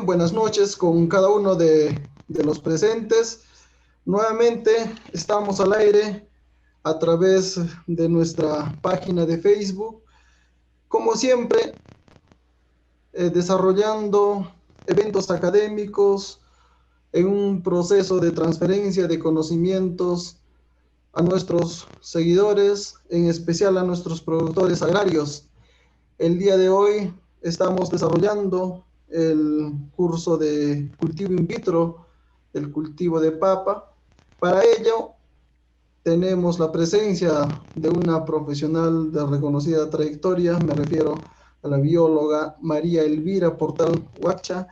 Bien, buenas noches con cada uno de los presentes. Nuevamente estamos al aire a través de nuestra página de Facebook, como siempre, desarrollando eventos académicos en un proceso de transferencia de conocimientos a nuestros seguidores, en especial a nuestros productores agrarios. El día de hoy estamos desarrollando el curso de cultivo in vitro, el cultivo de papa. Para ello tenemos la presencia de una profesional de reconocida trayectoria, me refiero a la bióloga María Elvira Portal Huacha.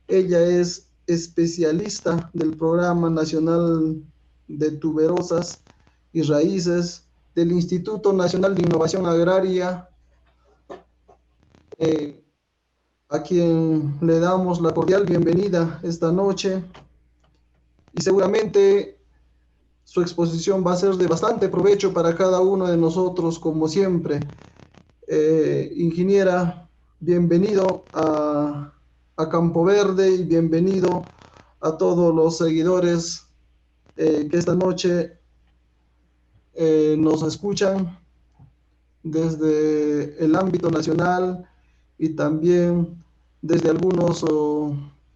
Ella es especialista del Programa Nacional de Tuberosas y Raíces del Instituto Nacional de Innovación Agraria, eh, a quien le damos la cordial bienvenida esta noche y seguramente su exposición va a ser de bastante provecho para cada uno de nosotros, como siempre. Ingeniera, bienvenido a Campo Verde y bienvenido a todos los seguidores que esta noche nos escuchan desde el ámbito nacional y también desde algunos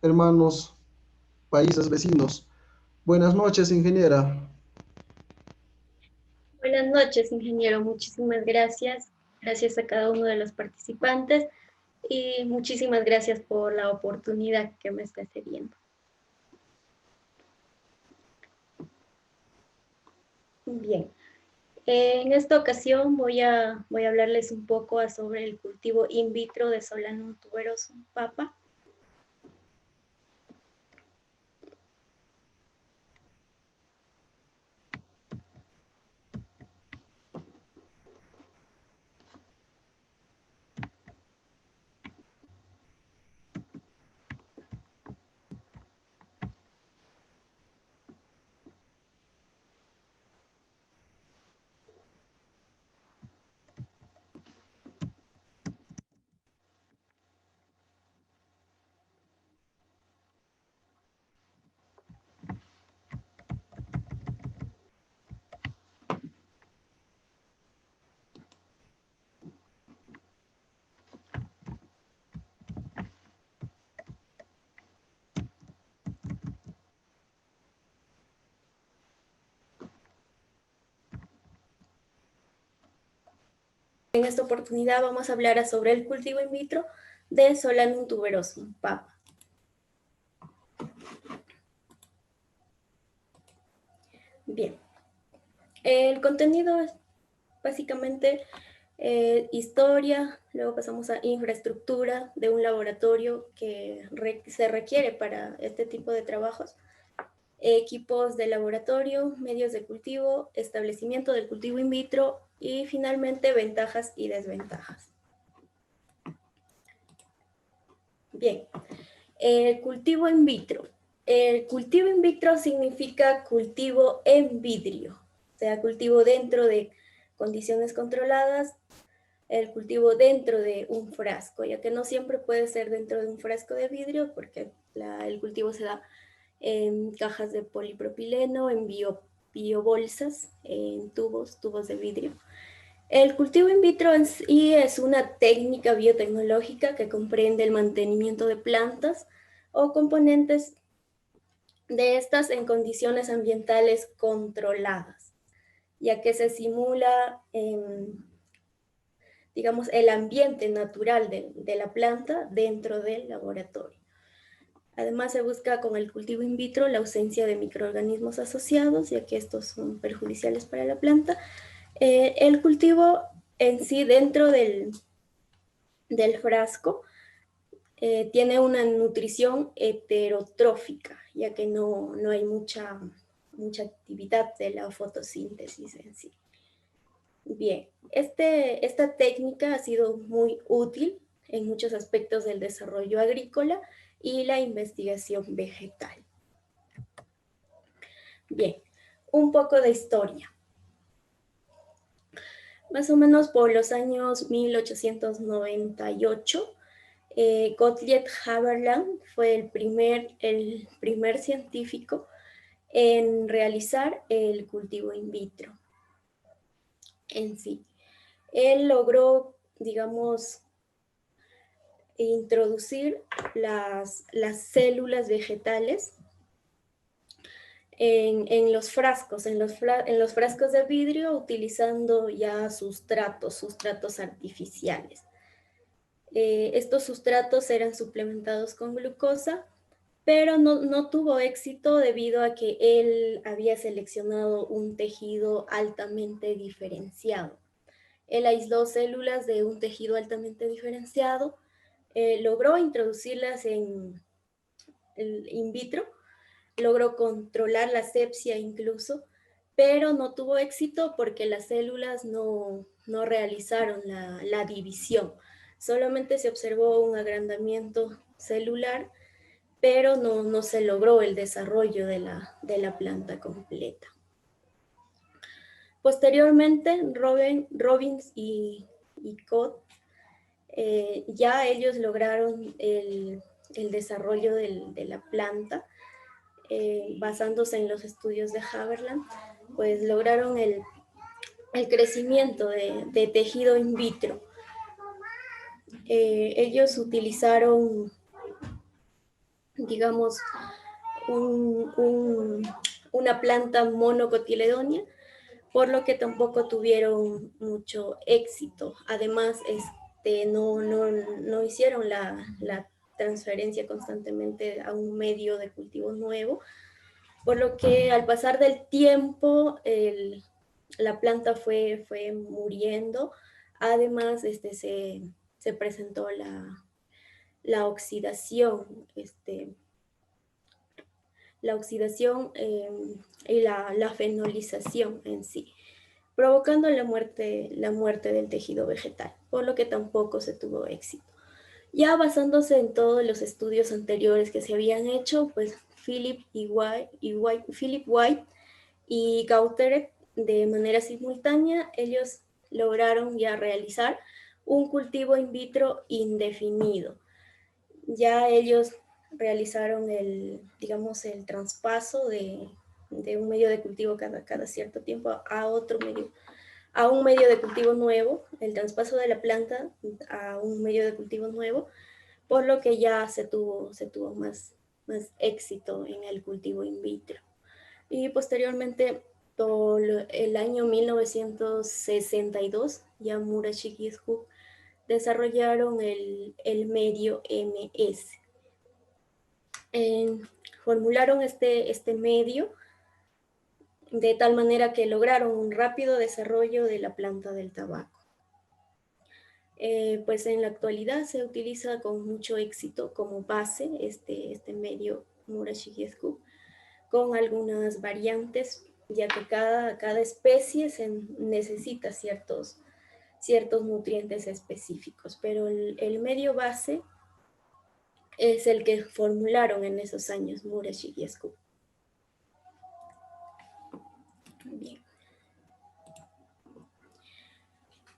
hermanos países vecinos. Buenas noches, ingeniera. Buenas noches, ingeniero. Muchísimas gracias. Gracias a cada uno de los participantes y muchísimas gracias por la oportunidad que me está cediendo. Bien, en esta ocasión voy a hablarles un poco sobre el cultivo in vitro de Solanum tuberosum papa. En esta oportunidad vamos a hablar sobre el cultivo in vitro de Solanum tuberosum papa. Bien, el contenido es básicamente historia, luego pasamos a infraestructura de un laboratorio que se requiere para este tipo de trabajos, equipos de laboratorio, medios de cultivo, establecimiento del cultivo in vitro y finalmente ventajas y desventajas. Bien, el cultivo in vitro. El cultivo in vitro significa cultivo en vidrio, o sea, cultivo dentro de condiciones controladas, el cultivo dentro de un frasco, ya que no siempre puede ser dentro de un frasco de vidrio porque el cultivo se da en cajas de polipropileno, en biobolsas, en tubos de vidrio. El cultivo in vitro en sí es una técnica biotecnológica que comprende el mantenimiento de plantas o componentes de estas en condiciones ambientales controladas, ya que se simula, digamos, el ambiente natural de la planta dentro del laboratorio. Además, se busca con el cultivo in vitro la ausencia de microorganismos asociados, ya que estos son perjudiciales para la planta. El cultivo en sí dentro del frasco tiene una nutrición heterotrófica, ya que no hay mucha actividad de la fotosíntesis en sí. Bien, esta técnica ha sido muy útil en muchos aspectos del desarrollo agrícola y la investigación vegetal. Bien, un poco de historia. Más o menos por los años 1898, Gottlieb Haberland fue el primer científico en realizar el cultivo in vitro en sí. Él logró, digamos, introducir las células vegetales en los frascos, en los frascos de vidrio, utilizando ya sustratos artificiales. Estos sustratos eran suplementados con glucosa, pero no tuvo éxito debido a que él había seleccionado un tejido altamente diferenciado. Él aisló células de un tejido altamente diferenciado, logró introducirlas in vitro, logró controlar la asepsia incluso, pero no tuvo éxito porque las células no realizaron la división. Solamente se observó un agrandamiento celular, pero no se logró el desarrollo de la planta completa. Posteriormente, Robbins y Koch, ya ellos lograron el desarrollo de la planta, basándose en los estudios de Haberland, pues lograron el crecimiento de tejido in vitro. Ellos utilizaron, digamos, una planta monocotiledónea, por lo que tampoco tuvieron mucho éxito. Además, no hicieron la transferencia constantemente a un medio de cultivo nuevo, por lo que al pasar del tiempo la planta fue muriendo. Además, se presentó la oxidación, y la fenolización en sí, provocando la muerte del tejido vegetal, por lo que tampoco se tuvo éxito. Ya basándose en todos los estudios anteriores que se habían hecho, pues Philip White y Gauteret, de manera simultánea, ellos lograron ya realizar un cultivo in vitro indefinido. Ya ellos realizaron el traspaso de un medio de cultivo cada cierto tiempo a un medio de cultivo nuevo, el traspaso de la planta a un medio de cultivo nuevo, por lo que ya se tuvo más éxito en el cultivo in vitro. Y posteriormente, por el año 1962, ya Murashige y Scoop desarrollaron el medio MS. Formularon este medio de tal manera que lograron un rápido desarrollo de la planta del tabaco. Pues en la actualidad se utiliza con mucho éxito como base este medio Murashige Scoop, con algunas variantes, ya que cada especie necesita ciertos nutrientes específicos, pero el medio base es el que formularon en esos años Murashige y Scoop. Bien.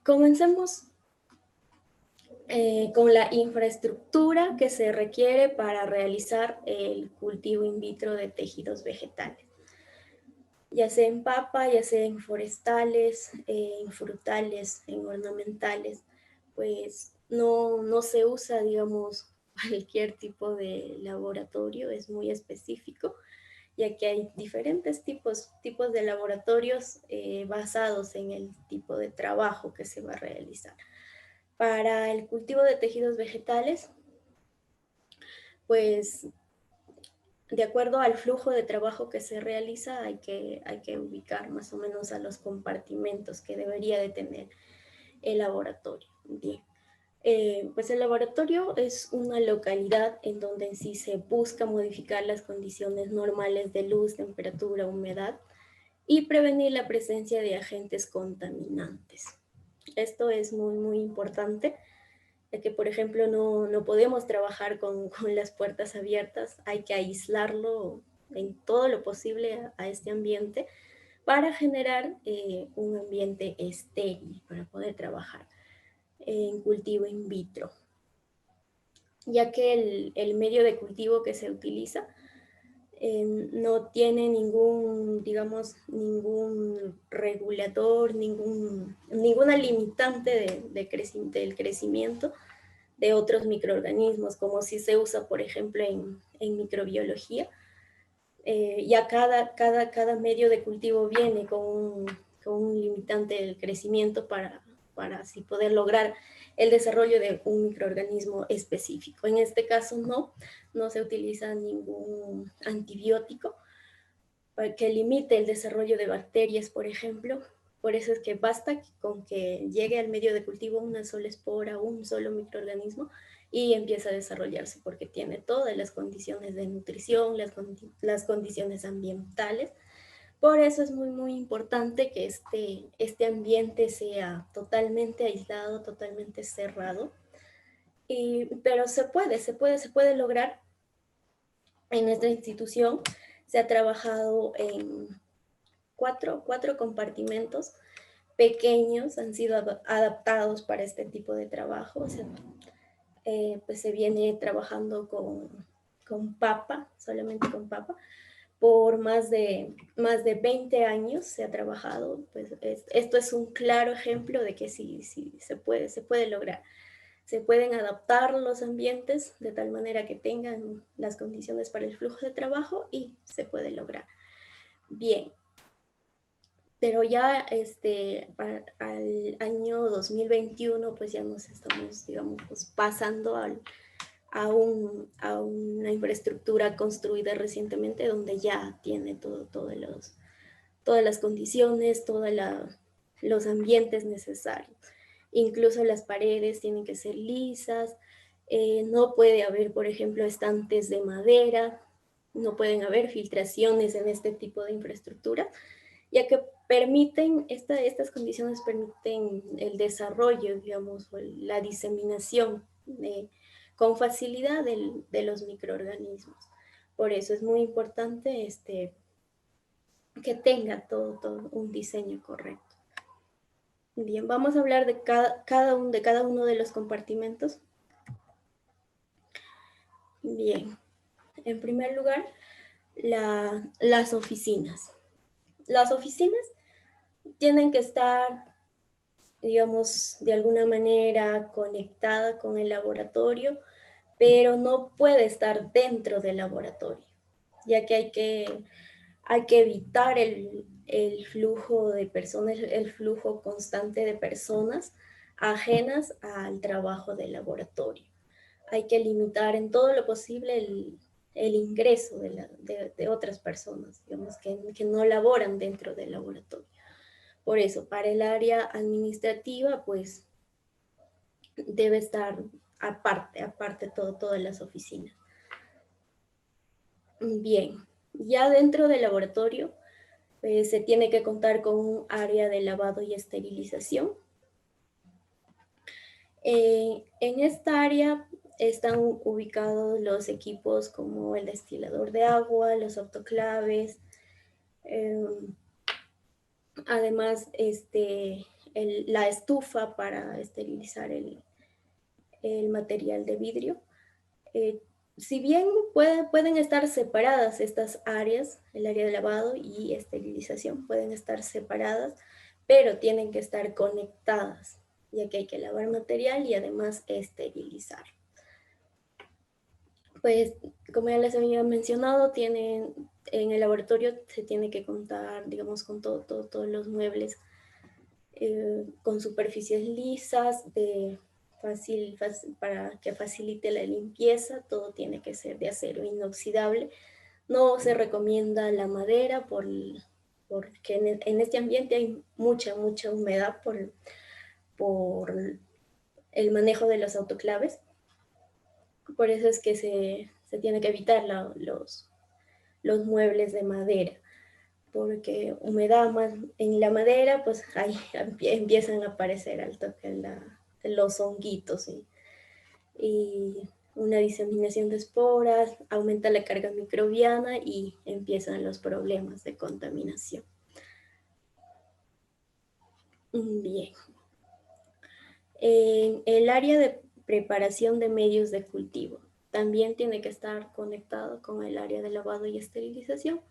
Comencemos con la infraestructura que se requiere para realizar el cultivo in vitro de tejidos vegetales, ya sea en papa, ya sea en forestales, en frutales, en ornamentales. Pues no se usa, digamos, cualquier tipo de laboratorio, es muy específico, ya que hay diferentes tipos de laboratorios basados en el tipo de trabajo que se va a realizar. Para el cultivo de tejidos vegetales, pues de acuerdo al flujo de trabajo que se realiza, hay que ubicar más o menos a los compartimentos que debería de tener el laboratorio. Bien. Pues el laboratorio es una localidad en donde en sí se busca modificar las condiciones normales de luz, temperatura, humedad y prevenir la presencia de agentes contaminantes. Esto es muy importante, ya que, por ejemplo, no podemos trabajar con las puertas abiertas, hay que aislarlo en todo lo posible a este ambiente para generar un ambiente estéril para poder trabajar en cultivo in vitro. ya que el medio de cultivo que se utiliza no tiene ningún, digamos, ningún regulador, ninguna limitante del crecimiento de otros microorganismos, como si se usa, por ejemplo, en microbiología. Ya cada medio de cultivo viene con un limitante del crecimiento para así poder lograr el desarrollo de un microorganismo específico. En este caso no se utiliza ningún antibiótico para que limite el desarrollo de bacterias, por ejemplo. Por eso es que basta con que llegue al medio de cultivo una sola espora, un solo microorganismo, y empieza a desarrollarse porque tiene todas las condiciones de nutrición, las condiciones ambientales. Por eso es muy importante que este ambiente sea totalmente aislado, totalmente cerrado. Pero se puede lograr. En nuestra institución se ha trabajado en cuatro compartimentos pequeños, han sido adaptados para este tipo de trabajo. O sea, pues se viene trabajando con papa, solamente con papa. Por más de 20 años se ha trabajado. Pues esto es un claro ejemplo de que sí se puede lograr. Se pueden adaptar los ambientes de tal manera que tengan las condiciones para el flujo de trabajo y se puede lograr. Bien, pero ya al año 2021 pues ya nos estamos, digamos, pues, pasando a una infraestructura construida recientemente donde ya tiene todas las condiciones, los ambientes necesarios. Incluso las paredes tienen que ser lisas, no puede haber, por ejemplo, estantes de madera, no pueden haber filtraciones en este tipo de infraestructura, ya que estas condiciones permiten el desarrollo, digamos, o la diseminación con facilidad de los microorganismos. Por eso es muy importante que tenga todo un diseño correcto. Bien, vamos a hablar de cada uno de los compartimentos. Bien, en primer lugar, las oficinas. Las oficinas tienen que estar, digamos, de alguna manera conectada con el laboratorio, pero no puede estar dentro del laboratorio, ya que hay que evitar el flujo de personas, el flujo constante de personas ajenas al trabajo del laboratorio. Hay que limitar en todo lo posible el ingreso de otras personas, digamos, que no laboran dentro del laboratorio. Por eso, para el área administrativa, pues debe estar aparte todas las oficinas. Bien, ya dentro del laboratorio se tiene que contar con un área de lavado y esterilización. En esta área están ubicados los equipos como el destilador de agua, los autoclaves, además la estufa para esterilizar el material de vidrio. Si bien pueden estar separadas estas áreas, el área de lavado y esterilización, pueden estar separadas, pero tienen que estar conectadas, ya que hay que lavar material y además esterilizar. Pues, como ya les había mencionado, en el laboratorio se tiene que contar, digamos, con todos los muebles con superficies lisas, para que facilite la limpieza. Todo tiene que ser de acero inoxidable. No se recomienda la madera porque en este ambiente hay mucha humedad por el manejo de los autoclaves. Por eso es que se tiene que evitar los muebles de madera, porque humedad más en la madera, pues ahí empiezan a aparecer al toque los honguitos y una diseminación de esporas, aumenta la carga microbiana y empiezan los problemas de contaminación. Bien. En el área preparación de medios de cultivo. También tiene que estar conectado con el área de lavado y esterilización,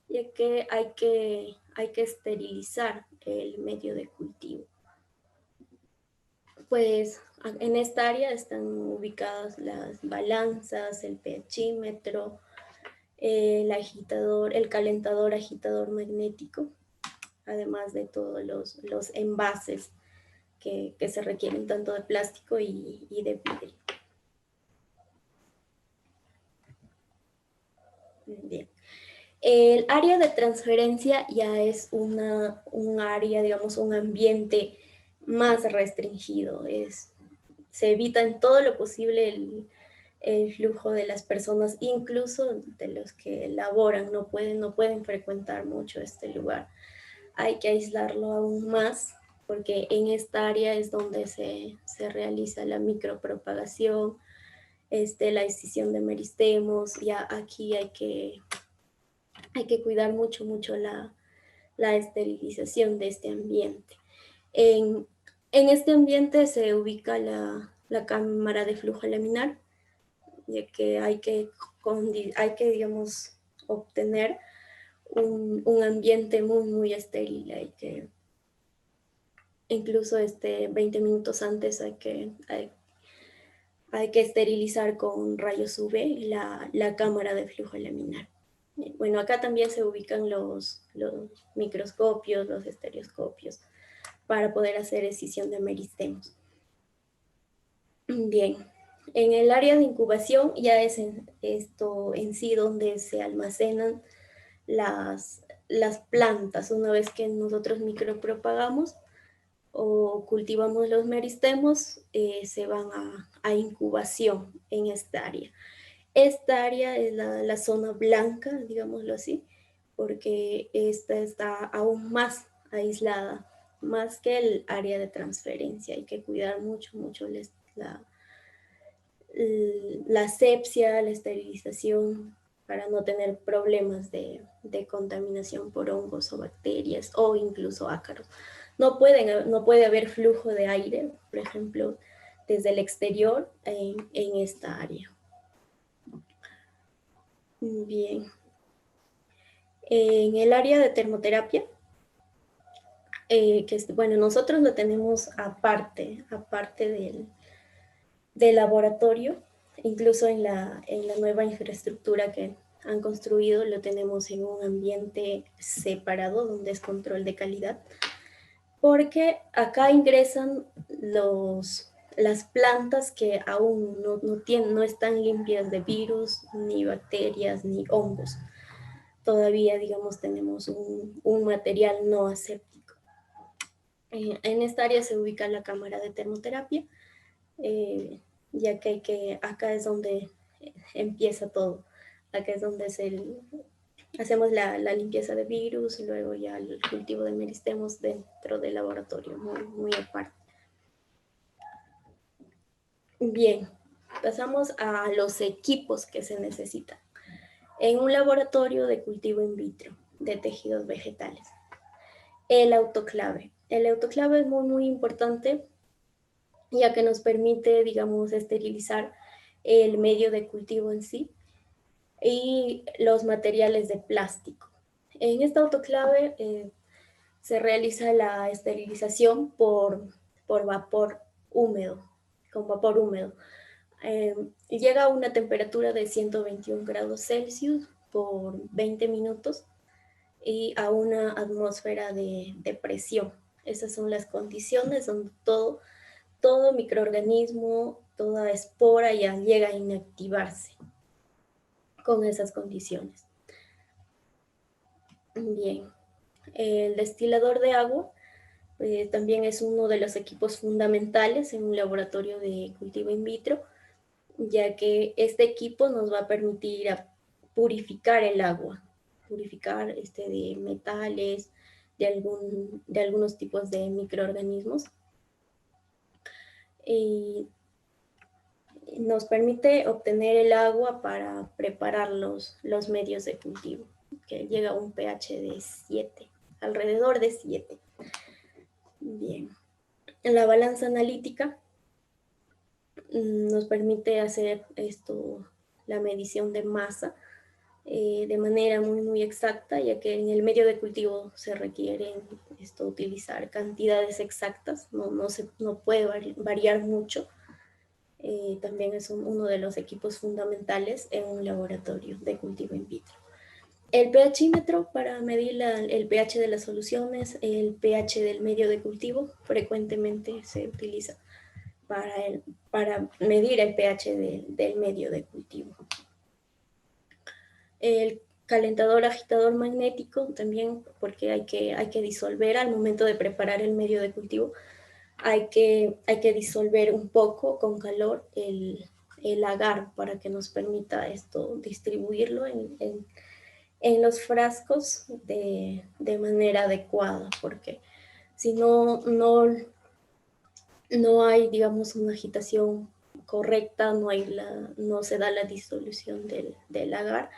ya que hay que esterilizar el medio de cultivo. Pues en esta área están ubicadas las balanzas, el pHímetro, el agitador, el calentador agitador magnético, además de todos los envases que se requieren tanto de plástico y de vidrio. Bien. El área de transferencia ya es un área, digamos, un ambiente más restringido. Se evita en todo lo posible el flujo de las personas, incluso de los que laboran, no pueden frecuentar mucho este lugar. Hay que aislarlo aún más, porque en esta área es donde se realiza la micropropagación, la escisión de meristemos. Ya aquí hay que cuidar mucho la esterilización de este ambiente. En este ambiente se ubica la cámara de flujo laminar, ya que hay que digamos, obtener un ambiente muy estéril. Hay que, incluso 20 minutos antes hay que esterilizar con rayos UV la cámara de flujo laminar. Bueno, acá también se ubican los microscopios, los estereoscopios, para poder hacer escisión de meristemos. Bien, en el área de incubación ya es esto en sí donde se almacenan las plantas. Una vez que nosotros micropropagamos o cultivamos los meristemos, se van a incubación en esta área. Esta área es la zona blanca, digámoslo así, porque esta está aún más aislada, más que el área de transferencia. Hay que cuidar mucho la asepsia, la esterilización, para no tener problemas de contaminación por hongos o bacterias o incluso ácaros. No puede haber flujo de aire, por ejemplo, desde el exterior en esta área. Bien. En el área de termoterapia, bueno, nosotros lo tenemos aparte del laboratorio, incluso en la nueva infraestructura que han construido, lo tenemos en un ambiente separado donde es control de calidad, porque acá ingresan las plantas que aún no están limpias de virus, ni bacterias, ni hongos. Todavía, digamos, tenemos un material no aséptico. En esta área se ubica la cámara de termoterapia, ya que acá es donde empieza todo. Acá es donde hacemos la limpieza de virus y luego ya el cultivo de meristemos dentro del laboratorio, muy aparte. Bien, pasamos a los equipos que se necesitan en un laboratorio de cultivo in vitro de tejidos vegetales. El autoclave. El autoclave es muy importante, ya que nos permite, digamos, esterilizar el medio de cultivo en sí y los materiales de plástico. En esta autoclave se realiza la esterilización por vapor húmedo, con vapor húmedo. Llega a una temperatura de 121 grados Celsius por 20 minutos y a una atmósfera de presión. Esas son las condiciones donde todo microorganismo, toda espora ya llega a inactivarse con esas condiciones. Bien, el destilador de agua también es uno de los equipos fundamentales en un laboratorio de cultivo in vitro, ya que este equipo nos va a permitir purificar el agua, purificar de metales, de algunos tipos de microorganismos. Y nos permite obtener el agua para preparar los medios de cultivo, que llega a un pH de 7, alrededor de 7. Bien. En la balanza analítica nos permite hacer la medición de masa de manera muy exacta, ya que en el medio de cultivo se requiere utilizar cantidades exactas, no puede variar mucho. También es uno de los equipos fundamentales en un laboratorio de cultivo in vitro. El pHímetro para medir el pH de las soluciones, el pH del medio de cultivo, frecuentemente se utiliza para medir el pH del medio de cultivo. El calentador agitador magnético también, porque hay que disolver al momento de preparar el medio de cultivo, hay que disolver un poco con calor el agar para que nos permita distribuirlo en los frascos de manera adecuada, porque si no hay, digamos, una agitación correcta, no se da la disolución del agar,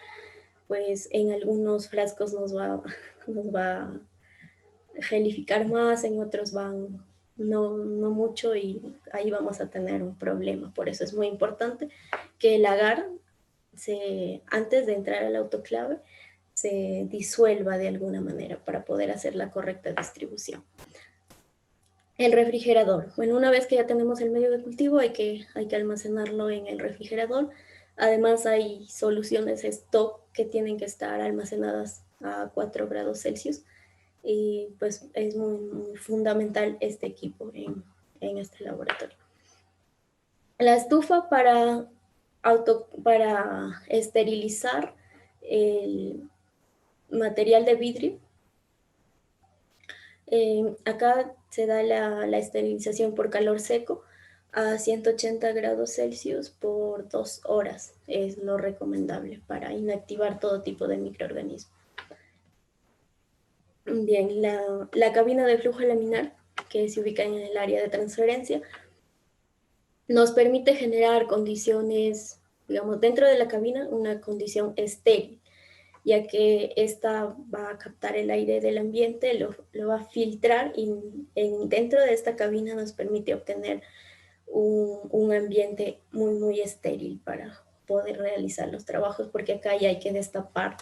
pues en algunos frascos nos va a gelificar más, en otros no mucho, y ahí vamos a tener un problema. Por eso es muy importante que el agar, antes de entrar al autoclave, se disuelva de alguna manera para poder hacer la correcta distribución. El refrigerador. Bueno, una vez que ya tenemos el medio de cultivo, hay que almacenarlo en el refrigerador. Además, hay soluciones stock que tienen que estar almacenadas a 4 grados Celsius. Y pues es muy fundamental este equipo en este laboratorio. La estufa para esterilizar el material de vidrio. Acá se da la esterilización por calor seco a 180 grados Celsius por 2 horas. Es lo recomendable para inactivar todo tipo de microorganismos. Bien, la cabina de flujo laminar, que se ubica en el área de transferencia, nos permite generar condiciones, digamos, dentro de la cabina, una condición estéril, ya que esta va a captar el aire del ambiente, lo va a filtrar, y dentro de esta cabina nos permite obtener un ambiente muy estéril para poder realizar los trabajos, porque acá ya hay que destapar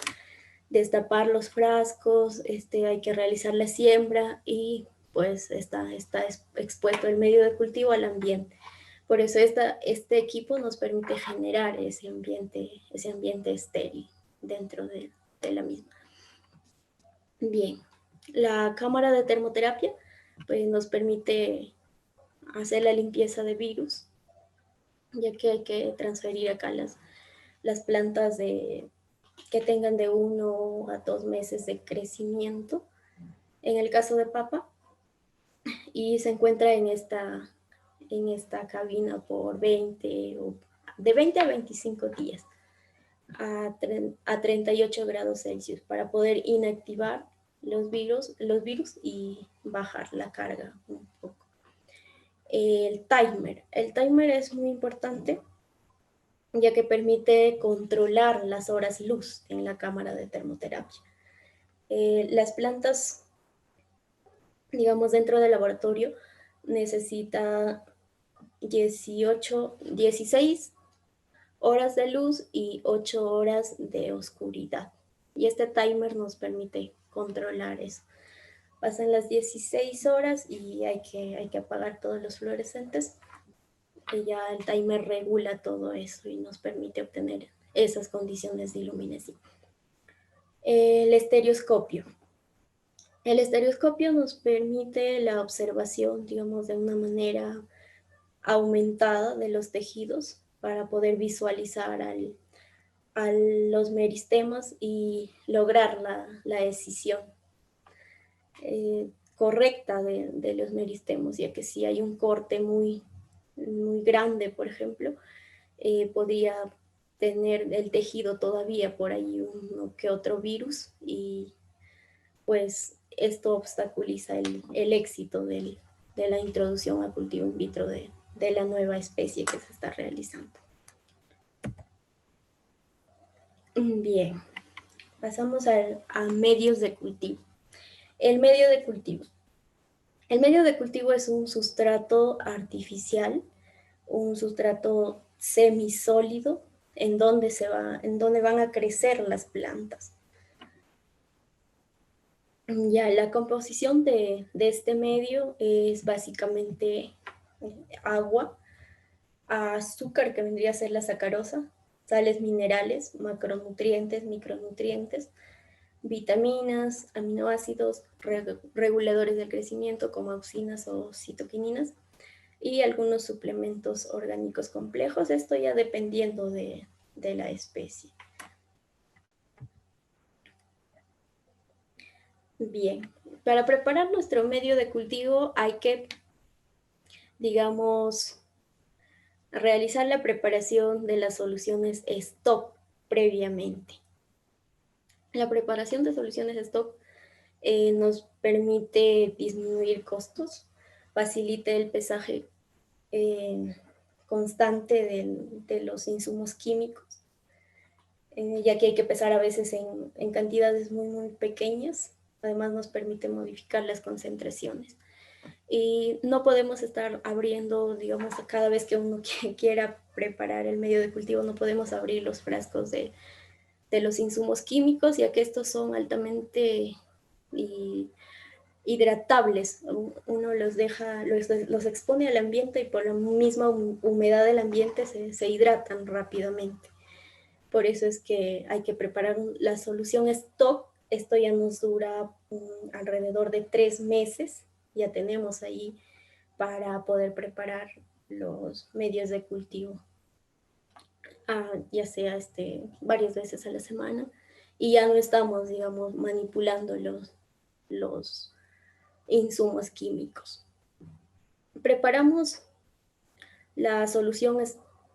los frascos, hay que realizar la siembra, y pues está expuesto el medio de cultivo al ambiente. Por eso este equipo nos permite generar ese ambiente estéril dentro de la misma. Bien, la cámara de termoterapia pues nos permite hacer la limpieza de virus, ya que hay que transferir acá las plantas que tengan de 1 a 2 meses de crecimiento, en el caso de papa, y se encuentra en esta cabina por de 20 a 25 días a 38 grados Celsius para poder inactivar los virus y bajar la carga un poco. El timer es muy importante, ya que permite controlar las horas luz en la cámara de termoterapia. Las plantas, digamos, dentro del laboratorio necesita 16 horas de luz y 8 horas de oscuridad. Y este timer nos permite controlar eso. Pasan las 16 horas y hay que apagar todos los fluorescentes. Y ya el timer regula todo eso y nos permite obtener esas condiciones de iluminación. El estereoscopio. El estereoscopio nos permite la observación, digamos, de una manera aumentada de los tejidos para poder visualizar a los meristemas y lograr la escisión correcta de los meristemas, ya que si hay un corte muy grande, por ejemplo, podría tener el tejido todavía por ahí uno que otro virus, y pues esto obstaculiza el éxito de la introducción a cultivo in vitro de la nueva especie que se está realizando. Bien, pasamos a medios de cultivo. El medio de cultivo. El medio de cultivo es un sustrato artificial un sustrato semisólido en donde van a crecer las plantas. Ya, la composición de este medio es básicamente agua, azúcar, que vendría a ser la sacarosa, sales minerales, macronutrientes, micronutrientes, vitaminas, aminoácidos, reguladores del crecimiento como auxinas o citoquininas, y algunos suplementos orgánicos complejos, esto ya dependiendo de la especie. Bien, para preparar nuestro medio de cultivo hay que, digamos, realizar la preparación de las soluciones stock previamente. La preparación de soluciones stock nos permite disminuir costos, facilita el pesaje constante de los insumos químicos, ya que hay que pesar a veces en cantidades muy pequeñas. Además nos permite modificar las concentraciones. Y no podemos estar abriendo, digamos, cada vez que uno quiera preparar el medio de cultivo, no podemos abrir los frascos de los insumos químicos, ya que estos son altamente hidratables. Uno los deja, los expone al ambiente y por la misma humedad del ambiente se hidratan rápidamente. Por eso es que hay que preparar la solución stock. Esto ya nos dura alrededor de 3 meses. Ya tenemos ahí para poder preparar los medios de cultivo, ya sea varias veces a la semana, y ya no estamos, digamos, manipulando los insumos químicos. Preparamos la solución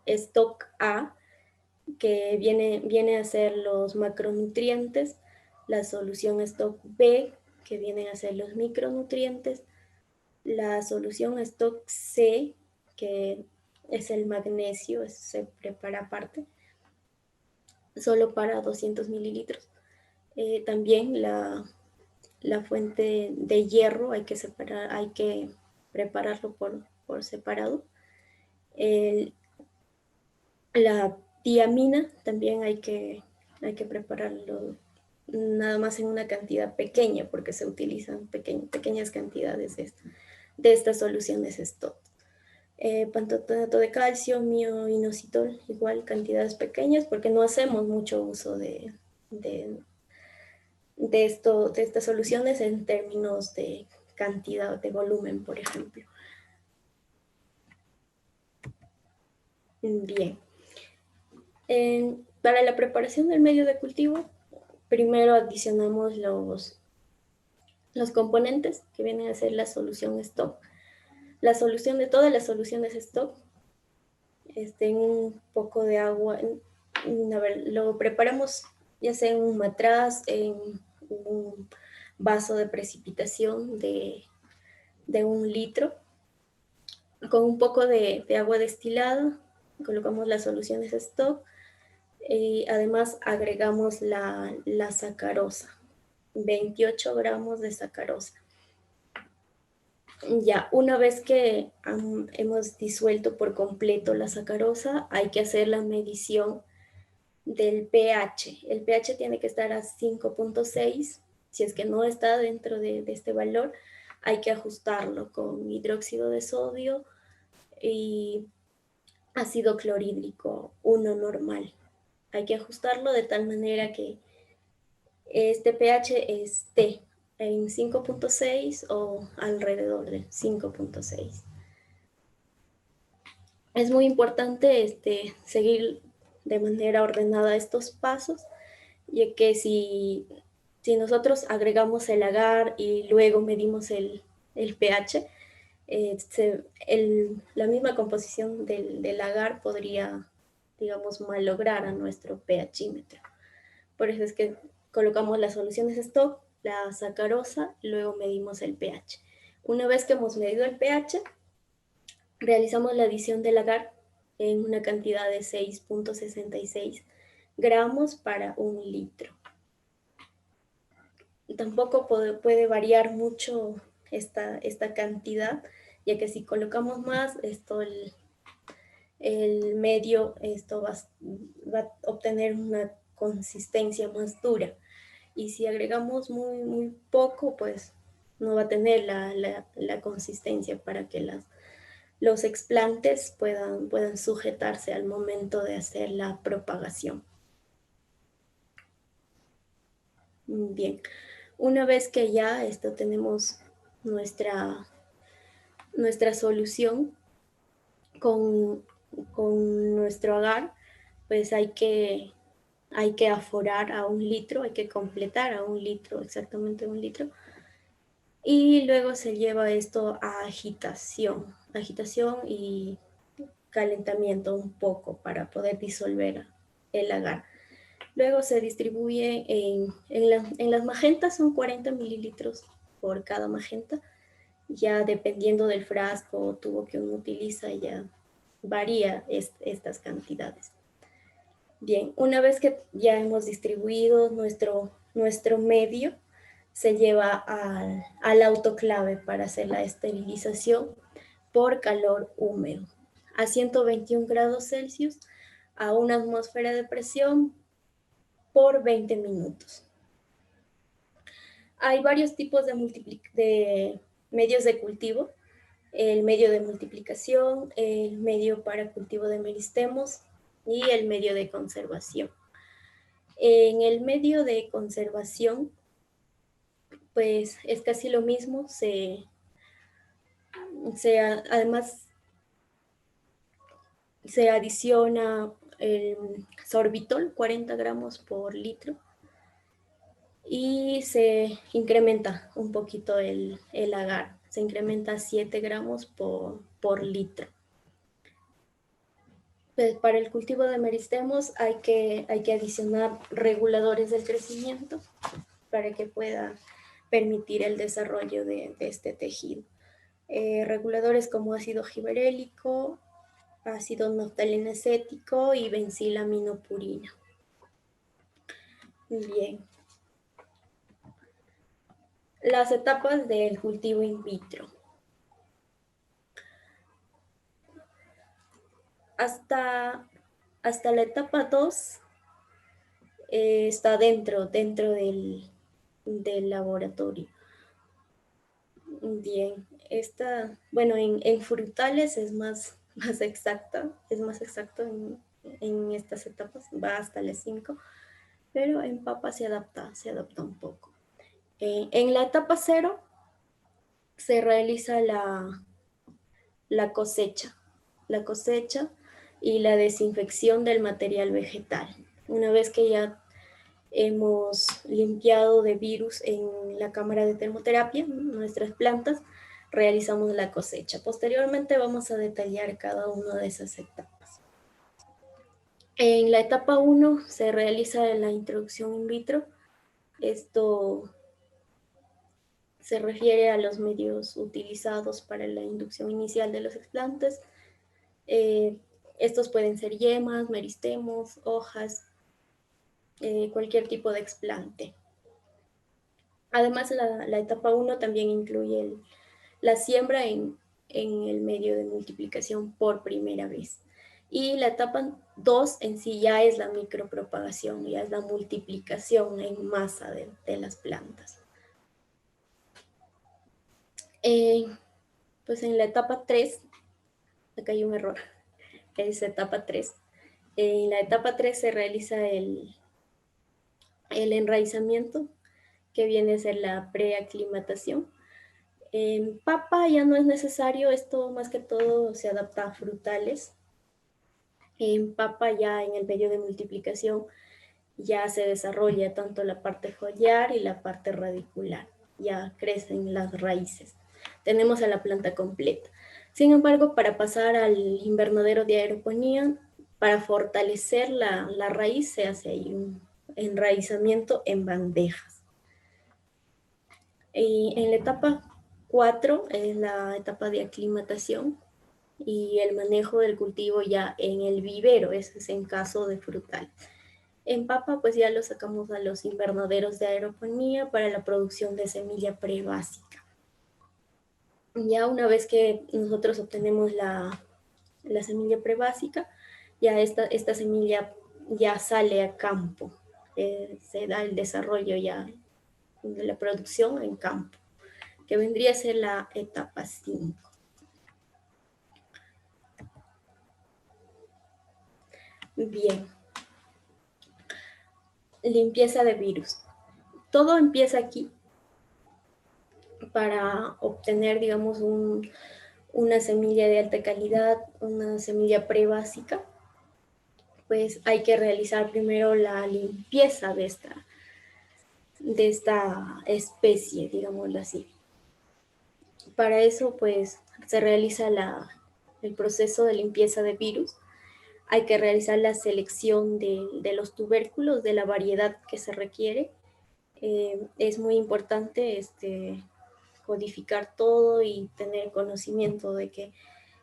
stock A, que viene a ser los macronutrientes, la solución stock B, que vienen a ser los micronutrientes, la solución stock C, que es el magnesio, se prepara aparte, solo para 200 mililitros. También la fuente de hierro hay que prepararlo por separado. La tiamina también hay que prepararlo nada más en una cantidad pequeña, porque se utilizan pequeñas cantidades de estas soluciones stock. Pantotenato de calcio, mioinositol, igual cantidades pequeñas, porque no hacemos mucho uso de estas soluciones en términos de cantidad, de volumen, por ejemplo. Bien. Para la preparación del medio de cultivo, primero adicionamos los componentes que vienen a ser la solución stock. La solución de todas las soluciones stock, en un poco de agua, lo preparamos ya sea en un matraz, en un vaso de precipitación de 1 litro, con un poco de agua destilada, colocamos las soluciones stock y además agregamos la sacarosa, 28 gramos de sacarosa. Ya, una vez que hemos disuelto por completo la sacarosa, hay que hacer la medición del pH. El pH tiene que estar a 5.6. Si es que no está dentro de este valor, hay que ajustarlo con hidróxido de sodio y ácido clorhídrico 1 normal. Hay que ajustarlo de tal manera que este pH esté en 5.6 o alrededor de 5.6. Es muy importante seguir de manera ordenada estos pasos, ya que si nosotros agregamos el agar y luego medimos el pH, la misma composición del agar podría, digamos, malograr a nuestro pHímetro. Por eso es que colocamos las soluciones stock, la sacarosa, luego medimos el pH. Una vez que hemos medido el pH, realizamos la adición del agar en una cantidad de 6.66 gramos para 1 litro. Tampoco puede variar mucho esta cantidad, ya que si colocamos más, el medio, esto va a obtener una consistencia más dura. Y si agregamos muy poco, pues no va a tener la consistencia para que los explantes puedan sujetarse al momento de hacer la propagación. Bien, una vez que ya tenemos nuestra solución con nuestro agar, pues hay que aforar a 1 litro, hay que completar a 1 litro, exactamente 1 litro. Y luego se lleva esto a agitación y calentamiento un poco para poder disolver el agar. Luego se distribuye en las magentas, son 40 mililitros por cada magenta. Ya dependiendo del frasco o tubo que uno utiliza, ya varía estas cantidades. Bien, una vez que ya hemos distribuido nuestro medio, se lleva al autoclave para hacer la esterilización por calor húmedo a 121 grados Celsius a una atmósfera de presión por 20 minutos. Hay varios tipos de medios de cultivo: el medio de multiplicación, el medio para cultivo de meristemos y el medio de conservación. En el medio de conservación, pues es casi lo mismo, además se adiciona el sorbitol, 40 gramos por litro, y se incrementa un poquito el agar, se incrementa a 7 gramos por litro. Pues para el cultivo de meristemos hay que adicionar reguladores del crecimiento para que pueda permitir el desarrollo de este tejido. Reguladores como ácido giberélico, ácido naftalenacético y benzilaminopurina. Bien. Las etapas del cultivo in vitro. Hasta la etapa 2 está dentro del laboratorio. Bien, bueno, en frutales es más exacta, en estas etapas, va hasta las 5, pero en papa se adapta un poco. En la etapa 0 se realiza la cosecha y la desinfección del material vegetal. Una vez que ya hemos limpiado de virus en la cámara de termoterapia nuestras plantas, realizamos la cosecha. Posteriormente vamos a detallar cada una de esas etapas. En la etapa 1 se realiza la introducción in vitro. Esto se refiere a los medios utilizados para la inducción inicial de los explantes. Estos pueden ser yemas, meristemos, hojas, cualquier tipo de explante. Además, la etapa 1 también incluye la siembra en el medio de multiplicación por primera vez. Y la etapa 2 en sí ya es la micropropagación, ya es la multiplicación en masa de las plantas. Pues en la etapa 3, acá hay un error, es etapa 3. En la etapa 3 se realiza el enraizamiento, que viene a ser la preaclimatación. En papa ya no es necesario, esto más que todo se adapta a frutales. En papa ya en el medio de multiplicación ya se desarrolla tanto la parte foliar y la parte radicular, ya crecen las raíces. Tenemos a la planta completa. Sin embargo, para pasar al invernadero de aeroponía, para fortalecer la raíz se hace ahí un enraizamiento en bandejas. Y en la etapa 4 es la etapa de aclimatación y el manejo del cultivo ya en el vivero, ese es en caso de frutal. En papa pues ya lo sacamos a los invernaderos de aeroponía para la producción de semilla prebásica. Ya una vez que nosotros obtenemos la la semilla prebásica, ya esta semilla ya sale a campo, se da el desarrollo ya de la producción en campo, que vendría a ser la etapa 5. Bien, limpieza de virus. Todo empieza aquí para obtener, digamos, una semilla de alta calidad, una semilla prebásica. Pues hay que realizar primero la limpieza de esta especie, digámoslo así. Para eso, pues, se realiza el proceso de limpieza de virus. Hay que realizar la selección de los tubérculos, de la variedad que se requiere. Es muy importante codificar todo y tener conocimiento de que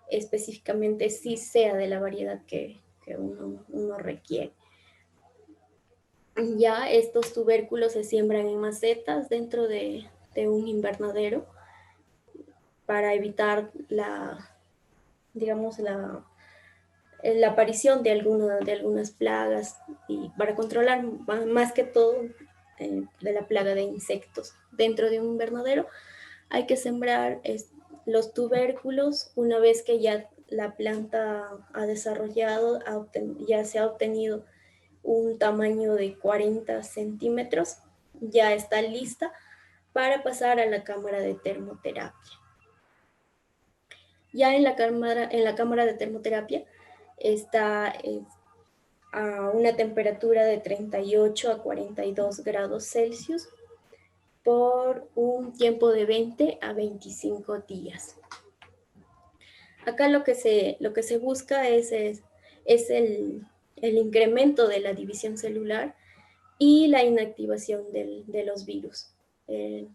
específicamente sí sea de la variedad que uno requiere. Ya estos tubérculos se siembran en macetas dentro de un invernadero para evitar digamos, la aparición de algunas plagas y para controlar más que todo de la plaga de insectos. Dentro de un invernadero hay que sembrar los tubérculos una vez que ya la planta ha desarrollado, ya se ha obtenido un tamaño de 40 centímetros, ya está lista para pasar a la cámara de termoterapia. Ya en la cámara de termoterapia está a una temperatura de 38 a 42 grados Celsius por un tiempo de 20 a 25 días. Acá lo que se busca es el incremento de la división celular y la inactivación de los virus.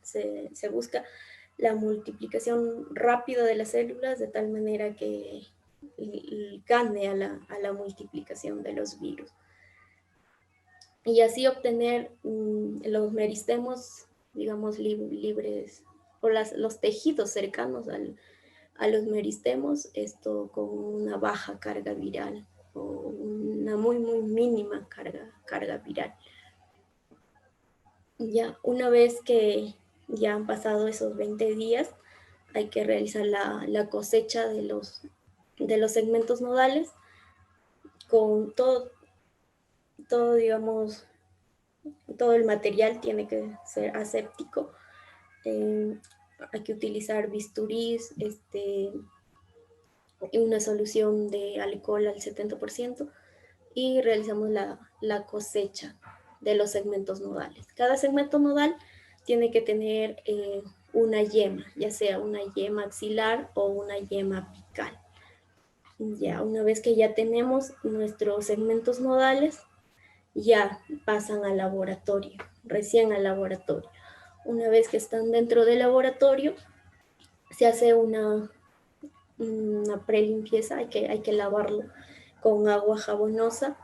Se busca la multiplicación rápida de las células de tal manera que gane a la multiplicación de los virus. Y así obtener los meristemos, digamos, libres, o los tejidos cercanos a los meristemos, esto con una baja carga viral o una muy, muy mínima carga viral. Ya una vez que ya han pasado esos 20 días, hay que realizar la cosecha de los segmentos nodales con todo, digamos, todo el material tiene que ser aséptico. Hay que utilizar bisturís, una solución de alcohol al 70% y realizamos la cosecha de los segmentos nodales. Cada segmento nodal tiene que tener una yema, ya sea una yema axilar o una yema apical. Ya una vez que ya tenemos nuestros segmentos nodales, ya pasan al laboratorio, recién al laboratorio. Una vez que están dentro del laboratorio, se hace una prelimpieza, hay que lavarlo con agua jabonosa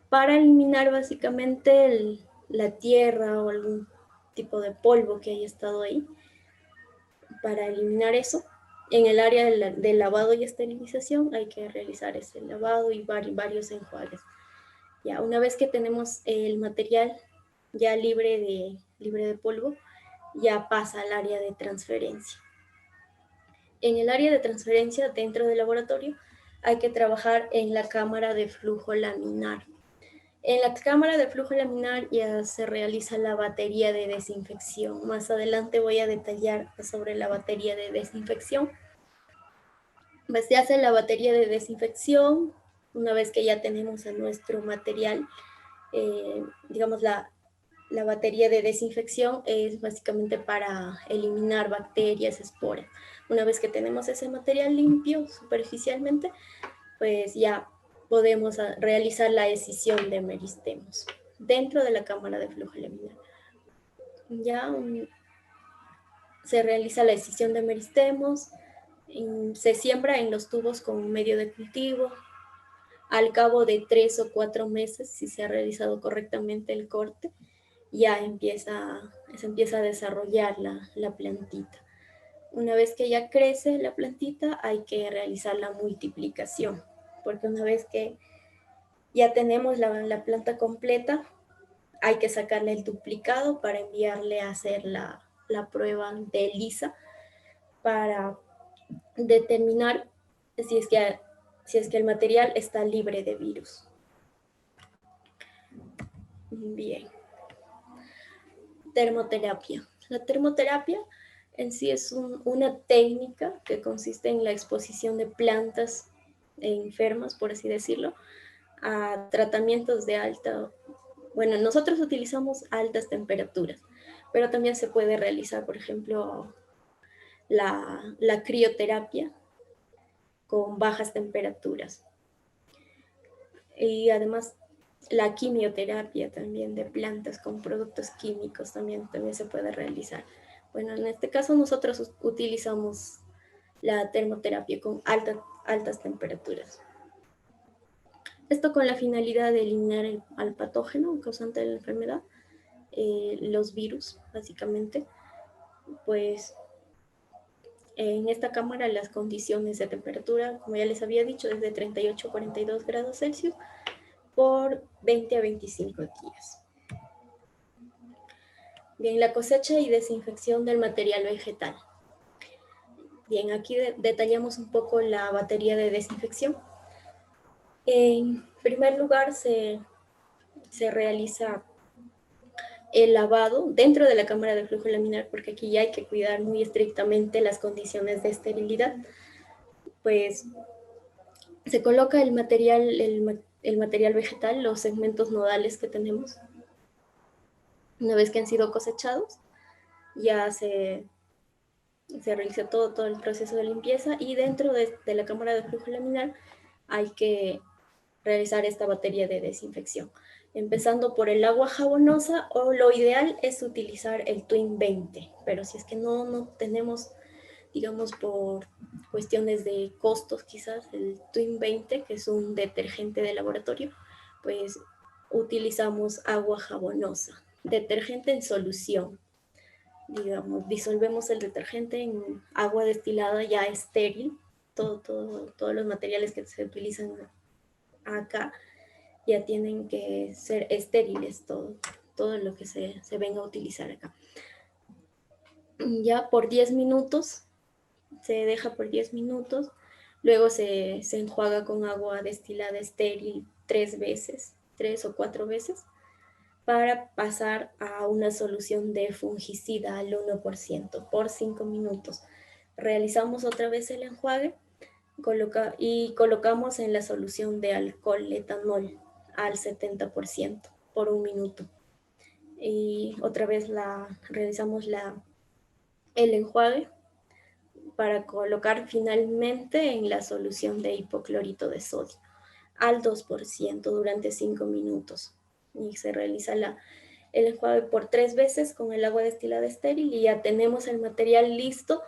para eliminar básicamente la tierra o algún tipo de polvo que haya estado ahí. Para eliminar eso, en el área del lavado y esterilización hay que realizar ese lavado y varios enjuagues. Ya, una vez que tenemos el material ya libre de polvo, ya pasa al área de transferencia. En el área de transferencia dentro del laboratorio hay que trabajar en la cámara de flujo laminar. En la cámara de flujo laminar ya se realiza la batería de desinfección. Más adelante voy a detallar sobre la batería de desinfección. Pues se hace la batería de desinfección una vez que ya tenemos nuestro material. Digamos, la batería de desinfección es básicamente para eliminar bacterias, esporas. Una vez que tenemos ese material limpio superficialmente, pues ya podemos realizar la escisión de meristemos dentro de la cámara de flujo laminar. Ya se realiza la escisión de meristemos, se siembra en los tubos con medio de cultivo. Al cabo de 3 o 4 meses, si se ha realizado correctamente el corte, ya se empieza a desarrollar la plantita. Una vez que ya crece la plantita, hay que realizar la multiplicación. porque una vez que ya tenemos la planta completa, hay que sacarle el duplicado para enviarle a hacer la prueba de ELISA para determinar si es que el material está libre de virus. Bien. Termoterapia. La termoterapia en sí es una técnica que consiste en la exposición de plantas enfermas, por así decirlo, a tratamientos de bueno, nosotros utilizamos altas temperaturas, pero también se puede realizar, por ejemplo, la crioterapia con bajas temperaturas. Y además la quimioterapia también de plantas con productos químicos también se puede realizar. Bueno, en este caso nosotros utilizamos la termoterapia con altas temperaturas. Esto con la finalidad de eliminar al patógeno causante de la enfermedad, los virus, básicamente. Pues en esta cámara las condiciones de temperatura, como ya les había dicho, es de 38 a 42 grados Celsius por 20 a 25 días. Bien, la cosecha y desinfección del material vegetal. Bien, aquí detallamos un poco la batería de desinfección. En primer lugar, se realiza el lavado dentro de la cámara de flujo laminar, porque aquí ya hay que cuidar muy estrictamente las condiciones de esterilidad. Pues se coloca el material vegetal, los segmentos nodales que tenemos. Una vez que han sido cosechados, ya se realiza todo el proceso de limpieza, y dentro de la cámara de flujo laminar hay que realizar esta batería de desinfección, empezando por el agua jabonosa, o lo ideal es utilizar el Twin 20, pero si es que no tenemos, digamos, por cuestiones de costos quizás, el Twin 20, que es un detergente de laboratorio, pues utilizamos agua jabonosa, detergente en solución. Digamos, disolvemos el detergente en agua destilada ya estéril. Todos los materiales que se utilizan acá ya tienen que ser estériles, todo lo que se venga a utilizar acá. Ya por 10 minutos, se deja por 10 minutos, luego se enjuaga con agua destilada estéril 3 o 4 veces, para pasar a una solución de fungicida al 1% por 5 minutos. Realizamos otra vez el enjuague y colocamos en la solución de alcohol etanol al 70% por 1 minuto. Y otra vez realizamos el enjuague para colocar finalmente en la solución de hipoclorito de sodio al 2% durante 5 minutos. Y se realiza el enjuague por 3 veces con el agua destilada estéril, y ya tenemos el material listo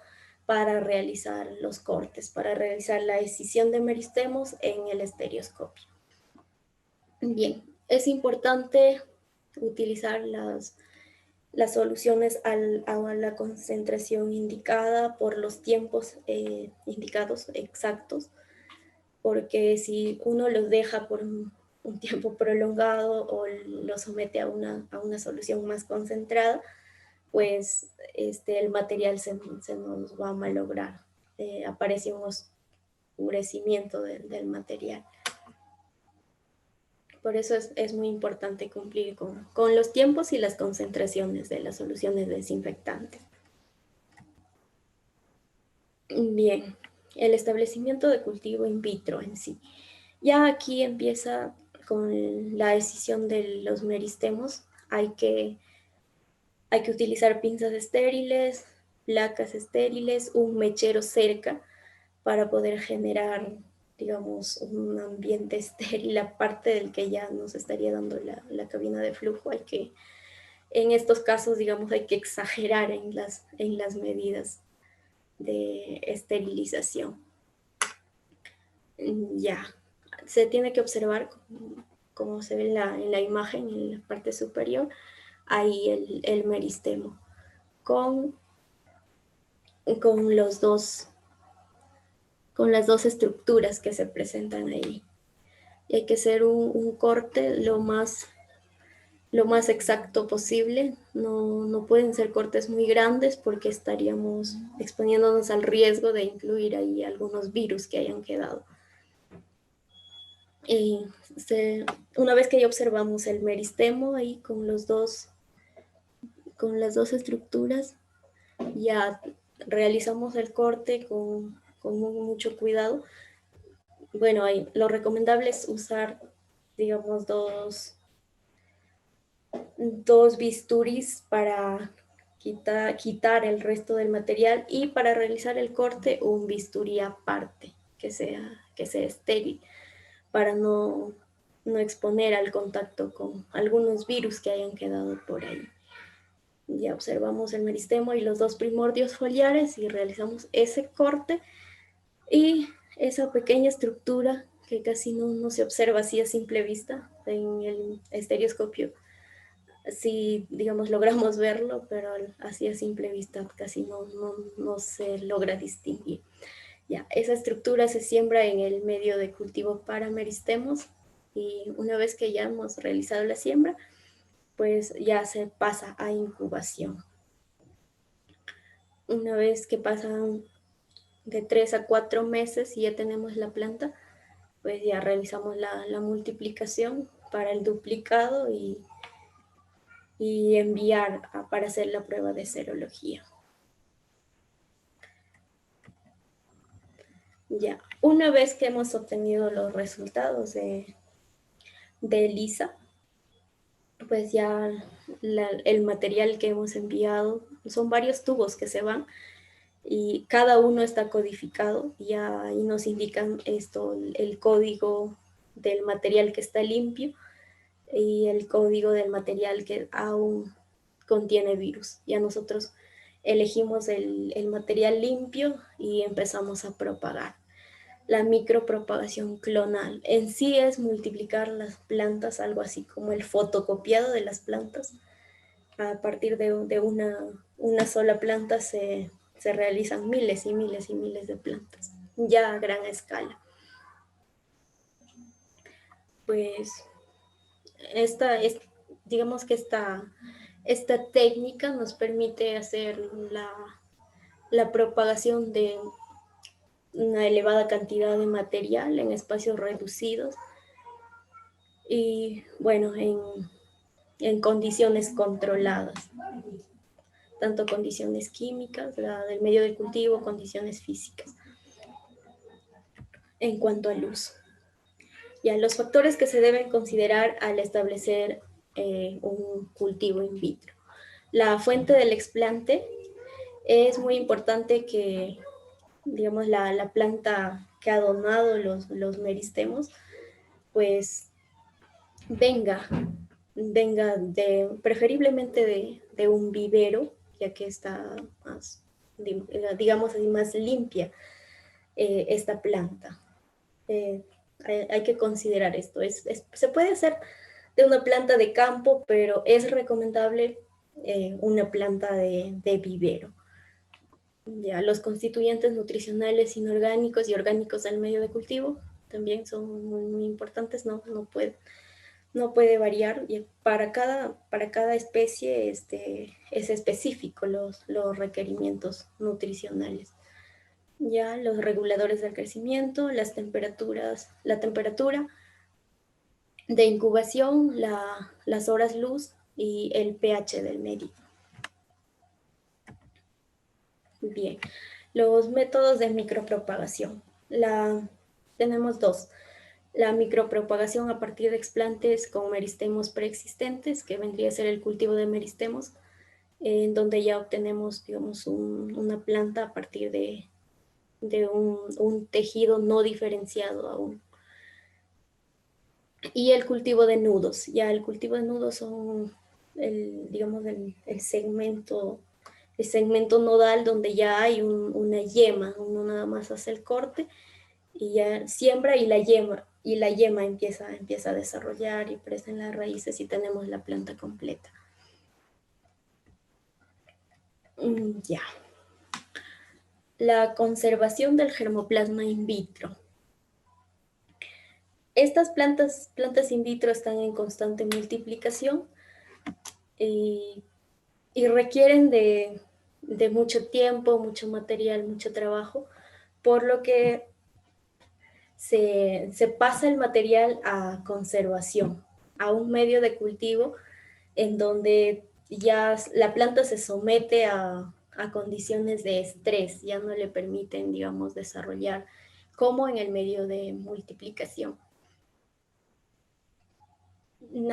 para realizar los cortes, para realizar la escisión de meristemos en el estereoscopio. Bien, es importante utilizar las soluciones a la concentración indicada por los tiempos indicados exactos, porque si uno los deja por un tiempo prolongado o lo somete a una solución más concentrada, pues el material se nos va a malograr. Aparece un oscurecimiento del material. Por eso es muy importante cumplir con los tiempos y las concentraciones de las soluciones desinfectantes. Bien, el establecimiento de cultivo in vitro en sí. Ya aquí empieza con la escisión de los meristemos. Hay que utilizar pinzas estériles, placas estériles, un mechero cerca para poder generar, digamos, un ambiente estéril, aparte del que ya nos estaría dando la cabina de flujo. En estos casos, digamos, hay que exagerar en las medidas de esterilización. Ya, se tiene que observar, como se ve en la imagen, en la parte superior, ahí el meristemo, con las dos estructuras que se presentan ahí. y hay que hacer un corte lo más exacto posible. No pueden ser cortes muy grandes porque estaríamos exponiéndonos al riesgo de incluir ahí algunos virus que hayan quedado. Y una vez que ya observamos el meristemo ahí con las dos estructuras, ya realizamos el corte con mucho cuidado. Bueno, ahí lo recomendable es usar, digamos, dos bisturís para quitar el resto del material, y para realizar el corte un bisturí aparte que sea estéril, para no exponer al contacto con algunos virus que hayan quedado por ahí. Ya observamos el meristemo y los dos primordios foliares y realizamos ese corte, y esa pequeña estructura que casi no se observa así a simple vista en el estereoscopio. Sí, digamos, logramos verlo, pero así a simple vista casi no se logra distinguir. Ya, esa estructura se siembra en el medio de cultivo para meristemos, y una vez que ya hemos realizado la siembra, pues ya se pasa a incubación. Una vez que pasan de 3 a 4 meses y ya tenemos la planta, pues ya realizamos la multiplicación para el duplicado y enviar para hacer la prueba de serología. Ya, una vez que hemos obtenido los resultados de ELISA, pues ya el material que hemos enviado, son varios tubos que se van, y cada uno está codificado, y ahí nos indican el código del material que está limpio y el código del material que aún contiene virus. Ya nosotros elegimos el material limpio y empezamos a propagar. La micropropagación clonal en sí es multiplicar las plantas, algo así como el fotocopiado de las plantas. A partir de una sola planta se realizan miles y miles y miles de plantas, ya a gran escala. Pues digamos que esta técnica nos permite hacer la propagación de una elevada cantidad de material en espacios reducidos, y bueno, en condiciones controladas, tanto condiciones químicas, la del medio de cultivo, condiciones físicas. En cuanto al uso, ya los factores que se deben considerar al establecer un cultivo in vitro. La fuente del explante: es muy importante que, digamos, la planta que ha donado los meristemos, pues venga preferiblemente de un vivero, ya que está más, digamos así, más limpia esta planta. Hay que considerar esto. Se puede hacer de una planta de campo, pero es recomendable una planta de vivero. Ya, los constituyentes nutricionales inorgánicos y orgánicos del medio de cultivo también son muy importantes, no puede variar, y para cada especie es específico los requerimientos nutricionales. Ya, los reguladores del crecimiento, la temperatura de incubación, las horas luz y el pH del medio. Bien, los métodos de micropropagación. Tenemos dos. La micropropagación a partir de explantes con meristemos preexistentes, que vendría a ser el cultivo de meristemos, en donde ya obtenemos, digamos, una planta a partir de un tejido no diferenciado aún. Y el cultivo de nudos. Ya el cultivo de nudos son digamos, el segmento nodal, donde ya hay una yema. Uno nada más hace el corte y ya siembra, y la yema empieza a desarrollar y presa en las raíces, y tenemos la planta completa. Ya. La conservación del germoplasma in vitro. Estas plantas in vitro están en constante multiplicación y requieren de mucho tiempo, mucho material, mucho trabajo, por lo que se pasa el material a conservación, a un medio de cultivo en donde ya la planta se somete a condiciones de estrés, ya no le permiten, digamos, desarrollar como en el medio de multiplicación.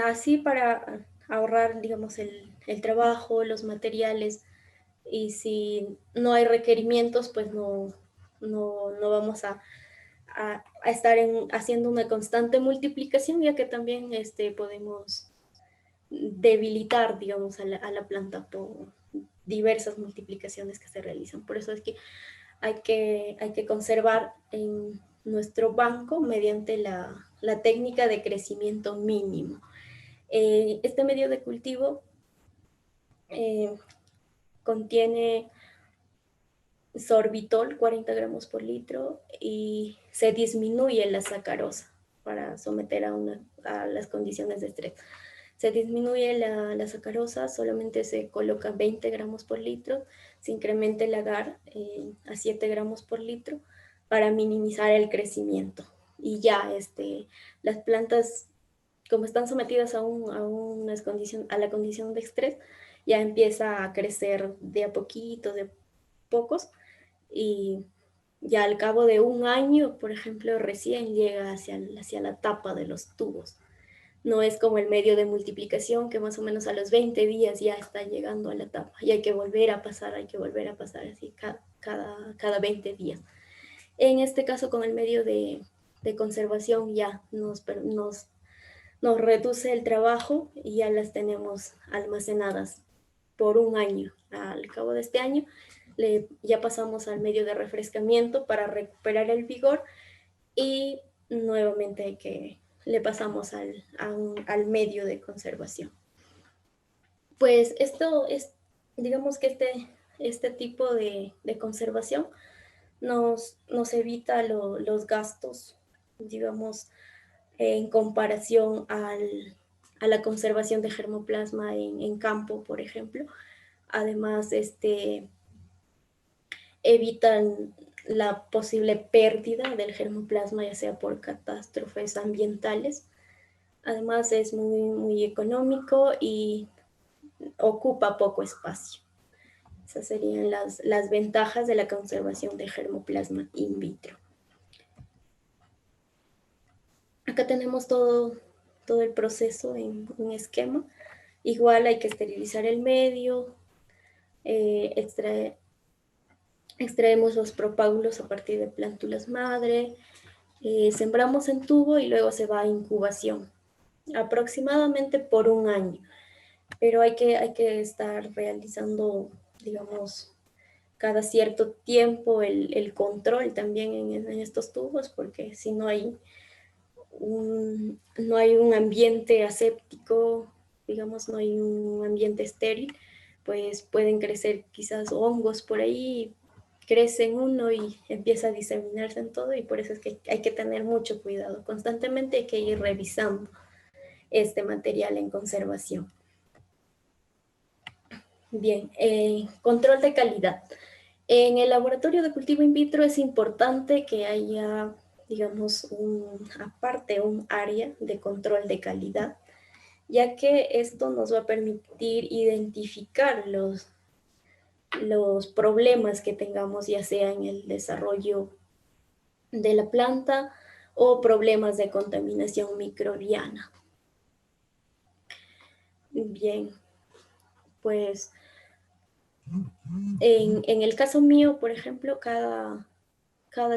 Así para ahorrar, digamos, el trabajo, los materiales, y si no hay requerimientos, pues no vamos a estar haciendo una constante multiplicación, ya que también podemos debilitar, digamos, a la planta por diversas multiplicaciones que se realizan. Por eso es que hay que conservar en nuestro banco mediante la técnica de crecimiento mínimo. Este medio de cultivo contiene sorbitol 40 gramos por litro y se disminuye la sacarosa para someter a las condiciones de estrés. Se disminuye la sacarosa, solamente se coloca 20 gramos por litro, se incrementa el agar a 7 gramos por litro para minimizar el crecimiento. Y ya las plantas, como están sometidas a la condición de estrés, ya empieza a crecer de a poquito, de pocos, y ya al cabo de un año, por ejemplo, recién llega hacia la tapa de los tubos. No es como el medio de multiplicación que más o menos a los 20 días ya está llegando a la tapa y hay que volver a pasar así cada 20 días. En este caso, con el medio de conservación ya nos reduce el trabajo y ya las tenemos almacenadas por un año. Al cabo de este año ya pasamos al medio de refrescamiento para recuperar el vigor y nuevamente le pasamos al medio de conservación. Pues esto es, digamos que este tipo de conservación nos evita los gastos, digamos, en comparación a la conservación de germoplasma en campo, por ejemplo. Además, evitan la posible pérdida del germoplasma, ya sea por catástrofes ambientales. Además, es muy económico y ocupa poco espacio. Esas serían las ventajas de la conservación de germoplasma in vitro. Acá tenemos todo el proceso en un esquema. Igual hay que esterilizar el medio, extraemos los propágulos a partir de plántulas madre, sembramos en tubo y luego se va a incubación, aproximadamente por un año. Pero hay que estar realizando, digamos, cada cierto tiempo el control también en estos tubos, porque si no hay un ambiente aséptico, digamos, no hay un ambiente estéril, pues pueden crecer quizás hongos por ahí, crecen uno y empieza a diseminarse en todo, y por eso es que hay que tener mucho cuidado. Constantemente hay que ir revisando este material en conservación. Bien, control de calidad. En el laboratorio de cultivo in vitro es importante que haya, digamos, aparte un área de control de calidad, ya que esto nos va a permitir identificar los problemas que tengamos, ya sea en el desarrollo de la planta o problemas de contaminación microbiana. Bien, pues en el caso mío, por ejemplo, cada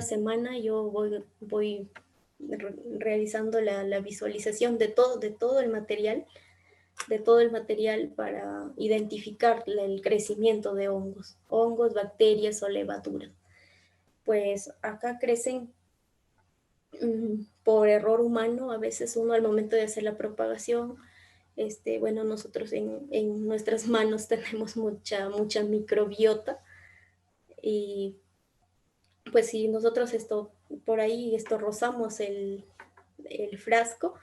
semana yo voy realizando la visualización de todo el material, para identificar el crecimiento de hongos, bacterias o levaduras. Pues acá crecen por error humano, a veces uno al momento de hacer la propagación, bueno, nosotros en nuestras manos tenemos mucha microbiota, y pues si nosotros por ahí rozamos el frasco,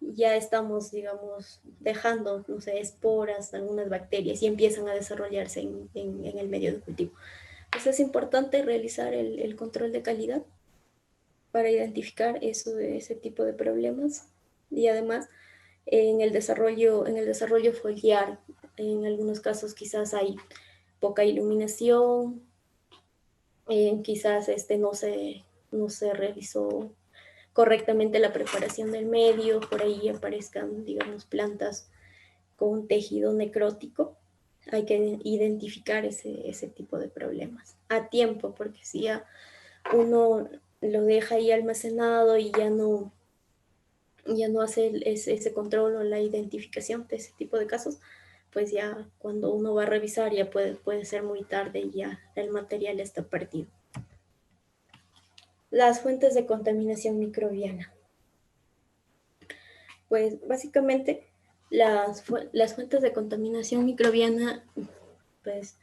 ya estamos, digamos, dejando, no sé, esporas, algunas bacterias y empiezan a desarrollarse en el medio de cultivo. Entonces es importante realizar el control de calidad para identificar ese tipo de problemas y además en el desarrollo foliar, en algunos casos quizás hay poca iluminación, quizás no se realizó correctamente la preparación del medio, por ahí aparezcan, digamos, plantas con tejido necrótico. Hay que identificar ese tipo de problemas a tiempo, porque si ya uno lo deja ahí almacenado y ya no hace ese control o la identificación de ese tipo de casos, pues ya cuando uno va a revisar ya puede ser muy tarde y ya el material está perdido. Las fuentes de contaminación microbiana. Pues básicamente las fuentes de contaminación microbiana pues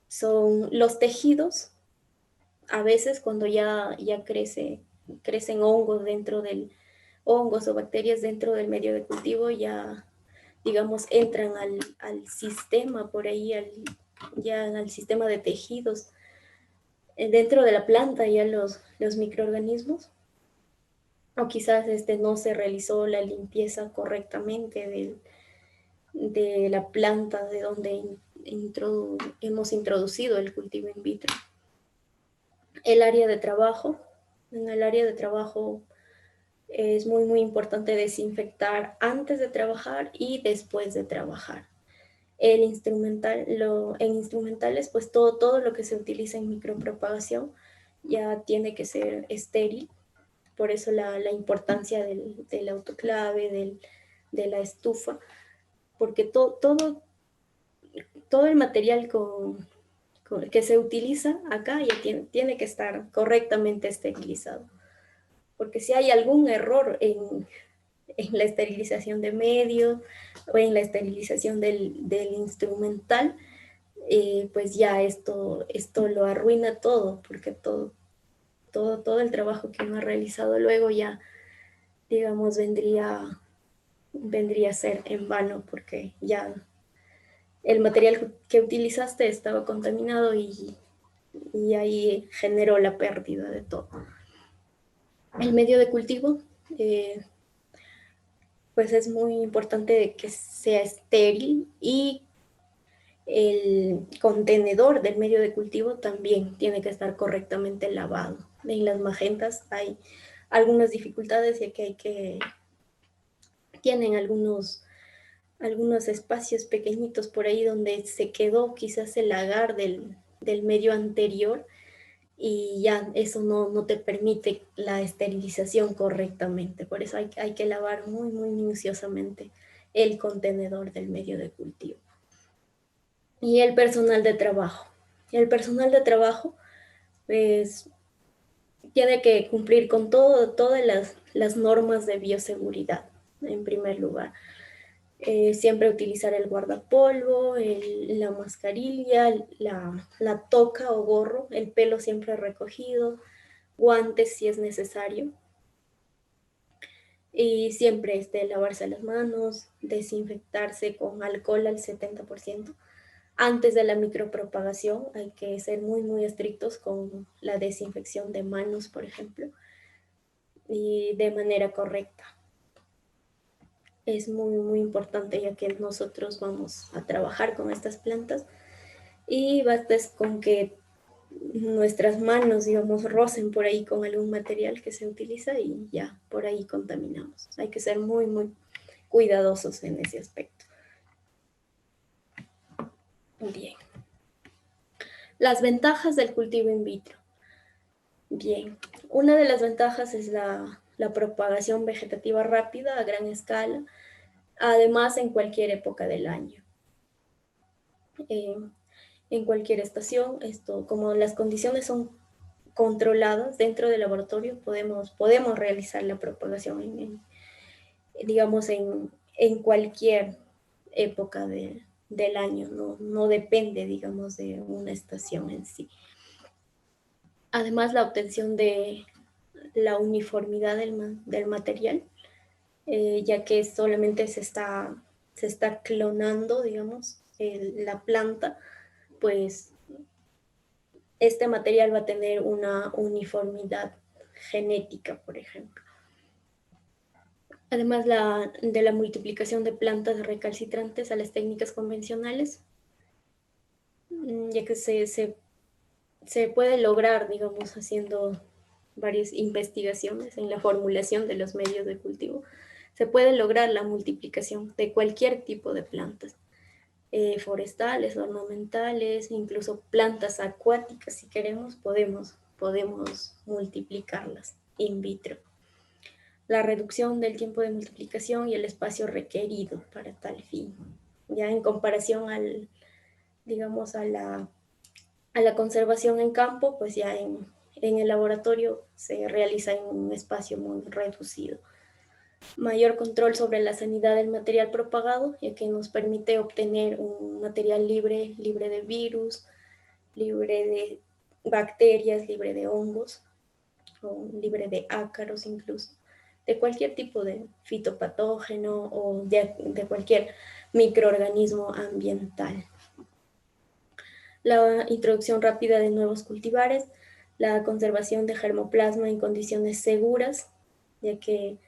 son los tejidos. A veces cuando ya crecen hongos o bacterias dentro del medio de cultivo, ya digamos entran al sistema por ahí, ya al sistema de tejidos. Dentro de la planta ya los microorganismos, o quizás no se realizó la limpieza correctamente de la planta de donde hemos introducido el cultivo in vitro. El área de trabajo. En el área de trabajo es muy, muy importante desinfectar antes de trabajar y después de trabajar. En instrumentales, pues todo lo que se utiliza en micropropagación ya tiene que ser estéril. Por eso la importancia del autoclave, de la estufa, porque todo el material que se utiliza acá ya tiene que estar correctamente esterilizado. Porque si hay algún error en la esterilización de medios o en la esterilización del instrumental, pues ya esto lo arruina todo, porque todo el trabajo que uno ha realizado luego ya, digamos, vendría a ser en vano, porque ya el material que utilizaste estaba contaminado y ahí generó la pérdida de todo. El medio de cultivo, pues es muy importante que sea estéril y el contenedor del medio de cultivo también tiene que estar correctamente lavado. En las magentas hay algunas dificultades ya que tienen algunos espacios pequeñitos por ahí donde se quedó quizás el agar del medio anterior y ya eso no te permite la esterilización correctamente. Por eso hay que lavar muy, muy minuciosamente el contenedor del medio de cultivo. Y el personal de trabajo. El personal de trabajo pues, tiene que cumplir con todas las normas de bioseguridad, en primer lugar. Siempre utilizar el guardapolvo, la mascarilla, la toca o gorro, el pelo siempre recogido, guantes si es necesario. Y siempre lavarse las manos, desinfectarse con alcohol al 70%. Antes de la micropropagación hay que ser muy, muy estrictos con la desinfección de manos, por ejemplo, y de manera correcta. Es muy, muy importante ya que nosotros vamos a trabajar con estas plantas y basta con que nuestras manos, digamos, rocen por ahí con algún material que se utiliza y ya por ahí contaminamos. Hay que ser muy, muy cuidadosos en ese aspecto. Bien. Las ventajas del cultivo in vitro. Bien, una de las ventajas es la propagación vegetativa rápida a gran escala, además en cualquier época del año. En cualquier estación, como las condiciones son controladas dentro del laboratorio, podemos realizar la propagación digamos, en cualquier época del año, no depende, digamos, de una estación en sí. Además, la obtención de la uniformidad del material, ya que solamente se está clonando, digamos, la planta, pues este material va a tener una uniformidad genética, por ejemplo. Además de la multiplicación de plantas recalcitrantes a las técnicas convencionales, ya que se puede lograr, digamos, haciendo varias investigaciones en la formulación de los medios de cultivo, se puede lograr la multiplicación de cualquier tipo de plantas, forestales, ornamentales, incluso plantas acuáticas, si queremos, podemos multiplicarlas in vitro. La reducción del tiempo de multiplicación y el espacio requerido para tal fin, ya en comparación digamos, a la conservación en campo, pues ya en el laboratorio se realiza en un espacio muy reducido. Mayor control sobre la sanidad del material propagado, ya que nos permite obtener un material libre de virus, libre de bacterias, libre de hongos, o libre de ácaros incluso, de cualquier tipo de fitopatógeno o de cualquier microorganismo ambiental. La introducción rápida de nuevos cultivares, la conservación de germoplasma en condiciones seguras, ya que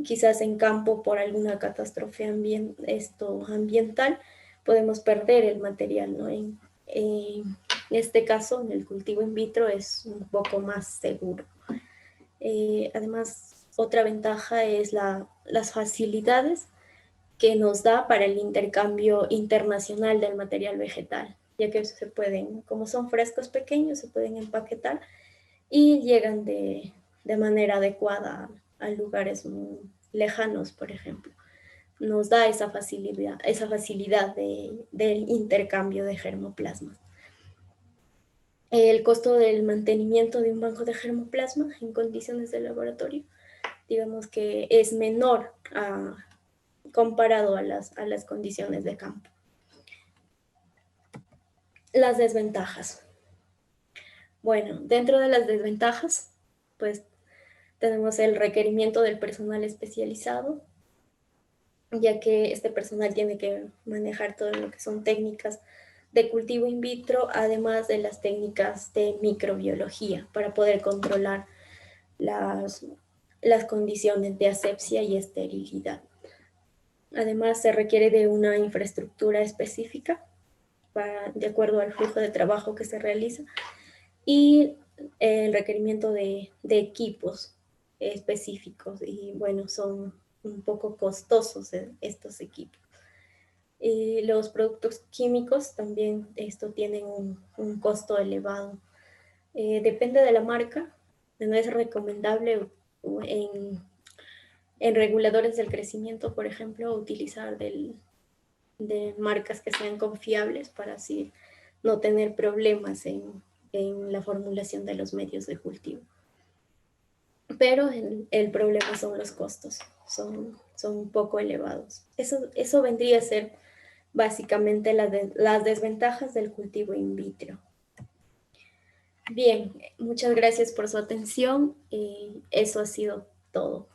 quizás en campo por alguna catástrofe ambiental podemos perder el material, ¿no? En este caso, en el cultivo in vitro es un poco más seguro. Además, otra ventaja es las facilidades que nos da para el intercambio internacional del material vegetal, ya que se pueden, como son frescos pequeños, se pueden empaquetar y llegan de manera adecuada a lugares muy lejanos, por ejemplo. Nos da esa facilidad del intercambio de germoplasmas. El costo del mantenimiento de un banco de germoplasma en condiciones de laboratorio, digamos que es menor comparado a las condiciones de campo. Las desventajas. Bueno, dentro de las desventajas, pues tenemos el requerimiento del personal especializado, ya que este personal tiene que manejar todo lo que son técnicas de cultivo in vitro, además de las técnicas de microbiología, para poder controlar las condiciones de asepsia y esterilidad. Además, se requiere de una infraestructura específica de acuerdo al flujo de trabajo que se realiza y el requerimiento de equipos específicos y bueno, son un poco costosos estos equipos. Y los productos químicos también tienen un costo elevado. Depende de la marca, no es recomendable en reguladores del crecimiento, por ejemplo, utilizar de marcas que sean confiables para así no tener problemas en la formulación de los medios de cultivo. Pero el problema son los costos, son un poco elevados. Eso vendría a ser básicamente las desventajas del cultivo in vitro. Bien, muchas gracias por su atención y eso ha sido todo.